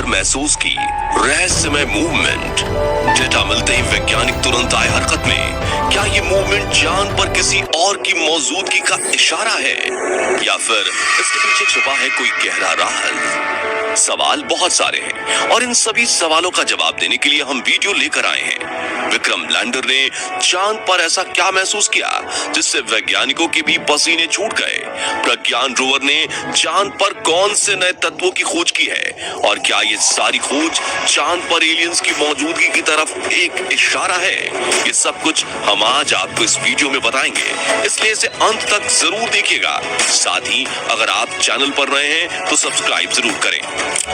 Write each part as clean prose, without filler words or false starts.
पर महसूस की रहस्यमय मूवमेंट। डेटा मिलते ही वैज्ञानिक तुरंत आए हरकत में। क्या ये मूवमेंट चांद पर किसी और की मौजूदगी का इशारा है या फिर इसके पीछे छुपा है कोई गहरा राज? सवाल बहुत सारे हैं और इन सभी सवालों का जवाब देने के लिए हम वीडियो लेकर आए हैं। विक्रम लैंडर ने चांद पर ऐसा क्या महसूस किया जिससे वैज्ञानिकों के भी पसीने छूट गए? प्रज्ञान रोवर ने चांद पर कौन से नए तत्वों की खोज की है और क्या ये सारी खोज चांद पर एलियंस की मौजूदगी की तरफ एक इशारा है? ये सब कुछ हम आज आपको इस वीडियो में बताएंगे, इसलिए इसे अंत तक जरूर देखिएगा। साथ ही अगर आप चैनल पर नए हैं तो सब्सक्राइब जरूर करें।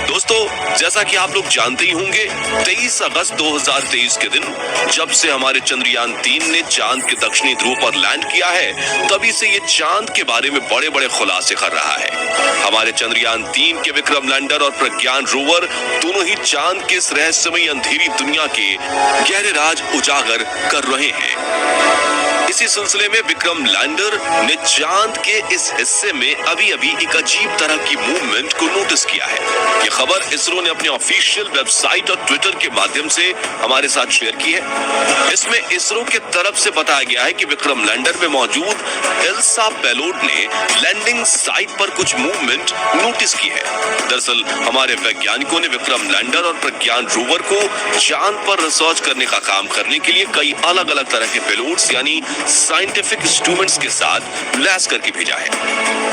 दोस्तों, जैसा कि आप लोग जानते ही होंगे, 23 अगस्त 2023 के दिन जब से हमारे चंद्रयान 3 ने चांद के दक्षिणी ध्रुव पर लैंड किया है, तभी से ये चांद के बारे में बड़े बड़े खुलासे कर रहा है। हमारे चंद्रयान 3 के विक्रम लैंडर और प्रज्ञान रोवर दोनों ही चांद के इस रहस्यमयी अंधेरी दुनिया के गहरे राज उजागर कर रहे हैं। इसी सिलसिले में विक्रम लैंडर ने चांद के इस हिस्से में अभी अभी एक अजीब तरह की मूवमेंट को नोटिस किया है। ये खबर इसरो ने अपने ऑफिशियल वेबसाइट और ट्विटर के माध्यम से हमारे साथ शेयर की है। इसमें इसरो के तरफ से बताया गया है कि विक्रम लैंडर में मौजूद एल्सा पेलोड ने लैंडिंग साइट पर कुछ मूवमेंट नोटिस की है। दरअसल हमारे वैज्ञानिकों ने विक्रम लैंडर और प्रज्ञान रोवर को चांद पर रिसर्च करने का काम करने के लिए कई अलग अलग तरह के पेलोड्स यानी साइंटिफिक इंस्ट्रूमेंट्स के साथ लैस करके भेजा है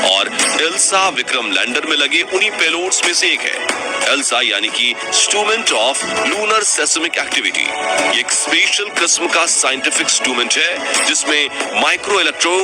और एल्सा विक्रम लैंडर में लगे उन्हीं पेलोड्स में से एक है। एल्सा यानी कि instrument of lunar seismic activity. ये एक स्पेशल किस्म का साइंटिफिक इंस्ट्रूमेंट है जिसमें माइक्रो इलेक्ट्रो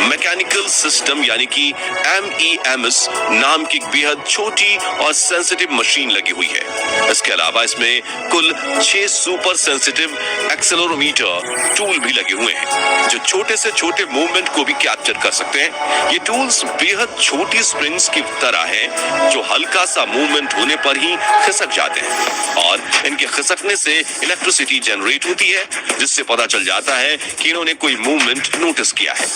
मैकेनिकल सिस्टम यानी कि MEMS नाम की बेहद छोटी और सेंसिटिव मशीन लगी हुई है। इसके अलावा इसमें कुल 6 सुपर सेंसिटिव एक्सेलेरोमीटर टूल भी लगे हुए हैं जो छोटे से छोटे मूवमेंट को भी कैप्चर कर सकते हैं। ये टूल्स बेहद छोटी स्प्रिंग्स की तरह हैं जो हल्का सा मूवमेंट होने पर ही खिसक जाते हैं और इनके खिसकने से इलेक्ट्रिसिटी जनरेट होती है जिससे पता चल जाता है कि इन्होंने कोई मूवमेंट नोटिस किया है।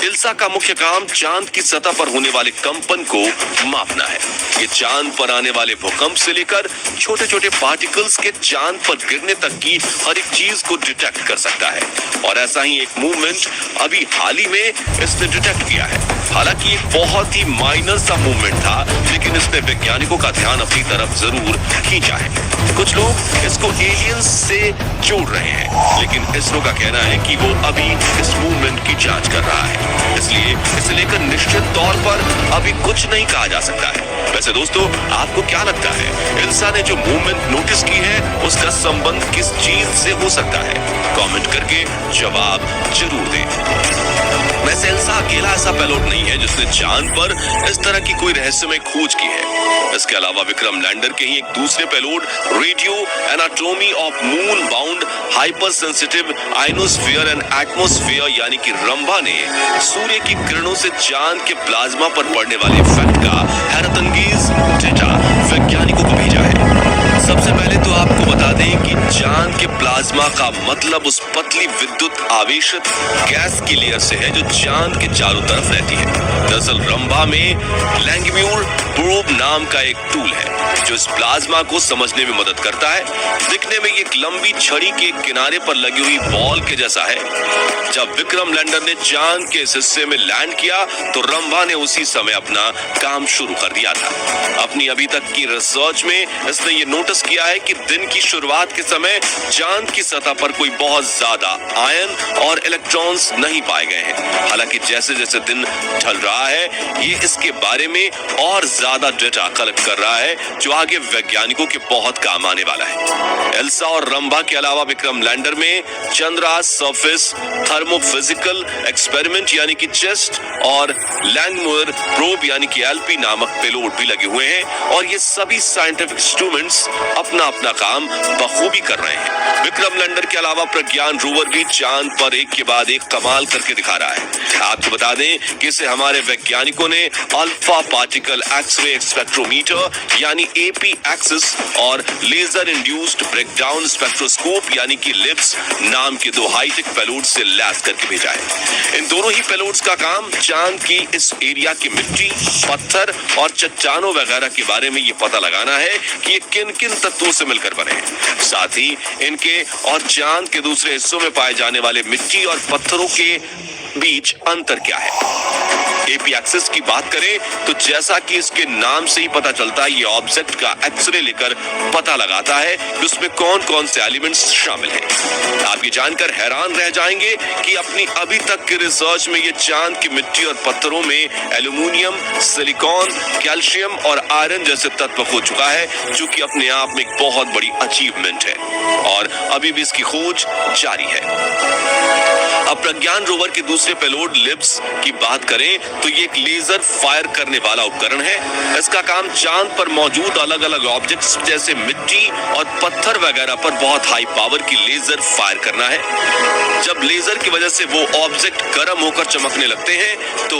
इल्सा का मुख्य काम चांद की सतह पर होने वाले कंपन को मापना है। ये चांद पर आने वाले भूकंप से लेकर छोटे छोटे पार्टिकल्स के चांद पर गिरने तक की हर एक चीज को डिटेक्ट कर सकता है और ऐसा ही एक मूवमेंट अभी हाल ही में इसने डिटेक्ट किया है। हालांकि एक बहुत ही माइनर सा मूवमेंट था लेकिन इसने वैज्ञानिकों का ध्यान अपनी तरफ जरूर खींचा है। कुछ लोग इसको एलियंस से जोड़ रहे हैं लेकिन इसरो का कहना है कि वो अभी इस मूवमेंट की जांच कर रहा है, इसलिए इसे लेकर निश्चित तौर पर अभी कुछ नहीं कहा जा सकता है। वैसे दोस्तों, आपको क्या लगता है इल्सा ने जो मूवमेंट नोटिस की है उसका संबंध किस चीज से हो सकता है? कमेंट करके जवाब जरूर दें। वैसे इल्सा अकेला ऐसा पेलोड नहीं है जिसने चांद पर इस तरह की कोई रहस्यमय खोज की है। इसके अलावा विक्रम लैंडर के ही एक दूसरे payload radio anatomy of moon bound hyper sensitive ionosphere and atmosphere यानी कि रंभा ने सूर्य की किरणों से चांद के प्लाज्मा पर पड़ने वाले इफेक्ट का हैरतअंगेज डेटा वैज्ञानिकों को भेजा है। सबसे पहले तो आपको बता दें कि चांद के प्लाज्मा का मतलब उस पतली विद्युत आवेशित गैस की लेयर से है जो चांद के चारों तरफ रहती है। दरअसल रंभा में लैंगम्यूर प्रोब नाम का एक टूल है जो इस प्लाज्मा को समझने में मदद करता है। दिखने में ये एक लंबी छड़ी के किनारे पर लगी हुई बॉल के जैसा है। जब विक्रम लैंडर ने चांद के इस हिस्से में लैंड किया तो रंभा ने उसी समय अपना काम शुरू कर दिया था। अपनी अभी तक की रिसर्च में इसने ये नोटिस किया है कि दिन की शुरुआत के समय चांद की सतह पर कोई बहुत ज्यादा आयन और इलेक्ट्रॉन्स नहीं पाए गए हैं। हालांकि जैसे जैसे दिन ढल रहा है ये इसके बारे में और ज्यादा डेटा कलेक्ट कर रहा है जो आगे वैज्ञानिकों के बहुत काम आने वाला है। एल्सा और रंभा के अलावा विक्रम लैंडर में चंद्रा सरफेस थर्मोफिजिकल एक्सपेरिमेंट यानी कि चेस्ट और लैंगम्यूर प्रोब यानी कि LP नामक पेलोड भी लगे हुए हैं और ये सभी साइंटिफिक इंस्ट्रूमेंट्स अपना अपना काम बखूबी कर रहे हैं। विक्रम लैंडर के अलावा प्रज्ञान रोवर भी चांद पर एक के बाद एक कमाल करके दिखा रहा है। आपको बता दें कि इसे हमारे वैज्ञानिकों ने अल्फा पार्टिकल एक्स-रे स्पेक्ट्रोमीटर यानी एपी एक्सिस और लेजर इंड्यूस्ड ब्रेकडाउन स्पेक्ट्रोस्कोप यानी कि लिब्स नाम के दो हाईटेक पेलोड से लैस करके भेजा है। इन दोनों ही पेलोड्स का काम चांद की इस एरिया की मिट्टी, पत्थर और चट्टानों वगैरह के बारे में ये पता लगाना है कि ये किन किन तत्वों से मिलकर बने हैं, साथ ही इनके और चांद के दूसरे हिस्सों में पाए जाने वाले मिट्टी और पत्थरों के बीच अंतर क्या है। एपी एक्सिस की बात करें तो जैसा कि इसके नाम से ही पता चलता है, ये ऑब्जेक्ट का एक्सरे लेकर पता लगाता है कि उसमें कौन कौन से एलिमेंट्स शामिल हैं। आप ये जानकर हैरान रह जाएंगे कि अपनी अभी तक की रिसर्च में ये चांद की मिट्टी और पत्थरों में एल्यूमिनियम, सिलिकॉन, कैल्शियम और आयरन जैसे तत्व हो चुका है, जो कि अपने आप में एक बहुत बड़ी अचीवमेंट है और अभी भी इसकी खोज जारी है। अब प्रज्ञान रोवर के दूसरे पेलोड लिब्स की बात करें तो ये एक लेजर फायर करने वाला उपकरण है। इसका काम चांद पर मौजूद अलग अलग ऑब्जेक्ट्स जैसे मिट्टी और पत्थर वगैरह पर बहुत हाई पावर की लेजर फायर करना है। जब लेजर की वजह से वो ऑब्जेक्ट गर्म होकर चमकने लगते हैं तो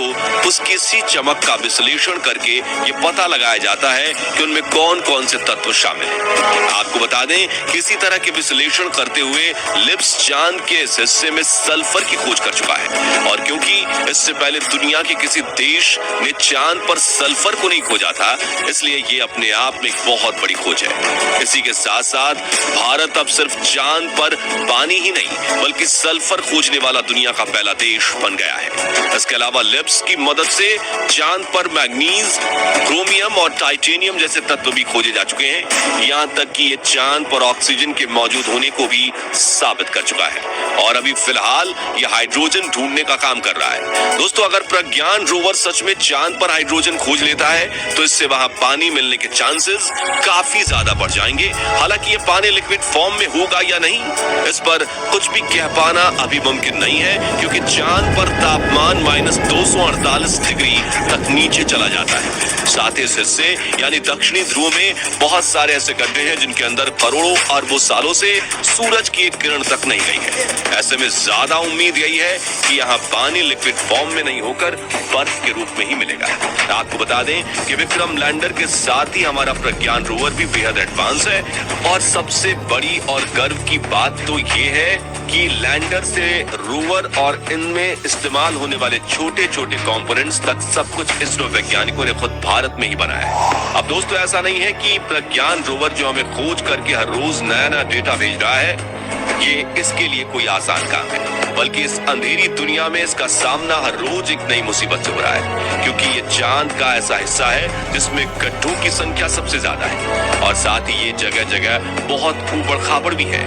उसकी इसी चमक का विश्लेषण करके ये पता लगाया जाता है कि उनमें कौन कौन से तत्व शामिल हैं। आपको बता दें कि इसी तरह के विश्लेषण करते हुए लिब्स चांद के इस हिस्से में सल्फर की खोज कर चुका है और क्योंकि इससे पहले दुनिया के किसी देश ने चांद पर सल्फर को नहीं खोजा था, इसलिए ये अपने आप में एक बहुत बड़ी खोज है। इसी के साथ साथ भारत अब सिर्फ चांद पर पानी ही नहीं बल्कि सल्फर खोजने वाला दुनिया का पहला देश बन गया है। इसके अलावा लिब्स की मदद से चांद पर मैग्नीज, क्रोमियम और टाइटेनियम जैसे तत्व भी खोजे जा चुके हैं। यहाँ तक कि ये चांद पर ऑक्सीजन के मौजूद होने को भी साबित कर चुका है और अभी फिलहाल ये हाइड्रोजन ढूंढने का काम कर रहा है। दोस्तों, अगर प्रज्ञान रोवर सच में चांद पर हाइड्रोजन खोज लेता है तो इससे वहां पानी मिलने के चांसेस काफी ज्यादा बढ़ जाएंगे। हालांकि ये पानी लिक्विड फॉर्म में होगा या नहीं, इस पर कुछ भी कह पाना अभी मुमकिन नहीं है, क्योंकि चांद पर तापमान -248 डिग्री तक नीचे चला जाता है। साथ ही इस हिस्से यानी दक्षिणी ध्रुव में बहुत सारे ऐसे गड्ढे हैं जिनके अंदर करोड़ों अरबों सालों से सूरज की एक किरण तक नहीं गई है। ऐसे में ज्यादा उम्मीद यही है कि यहाँ पानी लिक्विड फॉर्म में नहीं होकर बर्फ के रूप में ही मिलेगा। आपको बता दें कि विक्रम लैंडर के साथ ही हमारा प्रज्ञान रोवर भी बेहद एडवांस है और सबसे बड़ी और गर्व की बात तो ये है कि लैंडर से रोवर और इनमें इस्तेमाल होने वाले छोटे छोटे कंपोनेंट्स तक सब कुछ इसरो वैज्ञानिकों ने खुद भारत में ही बनाया है। अब दोस्तों, ऐसा नहीं है कि प्रज्ञान रोवर जो हमें खोज करके हर रोज नया नया डेटा भेज रहा है, ये इसके लिए कोई आसान काम है, बल्कि इस अंधेरी दुनिया में इसका सामना हर रोज एक नई मुसीबत से हो रहा है, क्योंकि ये चांद का ऐसा हिस्सा है जिसमें गड्ढों की संख्या सबसे ज्यादा है और साथ ही ये जगह जगह बहुत ऊबड़ खाबड़ भी है।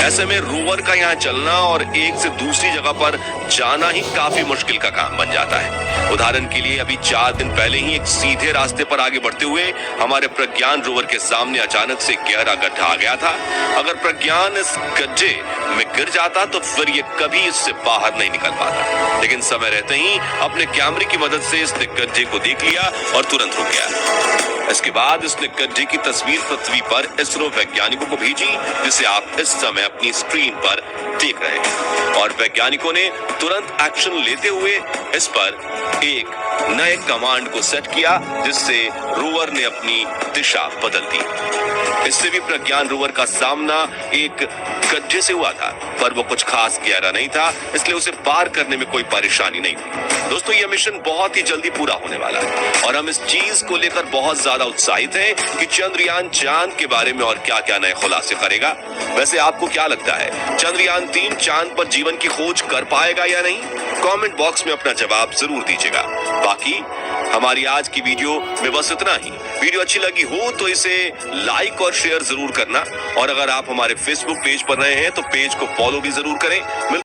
ऐसे में रोवर का यहाँ चलना और एक से दूसरी जगह पर जाना ही काफी मुश्किल का काम बन जाता है। उदाहरण के लिए अभी 4 दिन पहले ही एक सीधे रास्ते पर आगे बढ़ते हुए हमारे प्रज्ञान रोवर के सामने अचानक से गहरा गड्ढा आ गया था। अगर प्रज्ञान इस गड्ढे में गिर जाता तो फिर ये कभी इससे बाहर नहीं निकल पाता, लेकिन समय रहते ही अपने कैमरे की मदद से इसने गड्ढे को देख लिया और तुरंत रुक गया। इसके बाद इसने गड्ढे की तस्वीर पृथ्वी पर इसरो वैज्ञानिकों को भेजी, जिसे आप इस समय अपनी स्क्रीन पर देख रहे हैं और वैज्ञानिकों ने तुरंत एक्शन लेते हुए इस पर एक नए कमांड को सेट किया, जिससे रोवर ने अपनी दिशा बदल दी। इससे भी प्रज्ञान रोवर का सामना एक गड्ढे से हुआ था, पर वो कुछ खास गहरा नहीं था, इसलिए उसे पार करने में कोई परेशानी नहीं थी। दोस्तों, यह मिशन बहुत ही जल्दी पूरा होने वाला है और हम इस चीज को लेकर बहुत ज्यादा उत्साहित हैं कि चंद्रयान चांद के बारे में और क्या क्या नए खुलासे करेगा। वैसे आपको क्या लगता है, चंद्रयान 3 चांद पर जीवन की खोज कर पाएगा या नहीं? कमेंट बॉक्स में अपना जवाब जरूर दीजिएगा। बाकी हमारी आज की वीडियो में बस इतना ही। वीडियो अच्छी लगी हो तो इसे लाइक और शेयर जरूर करना और अगर आप हमारे फेसबुक पेज पर नए हैं तो पेज को फॉलो भी जरूर करें।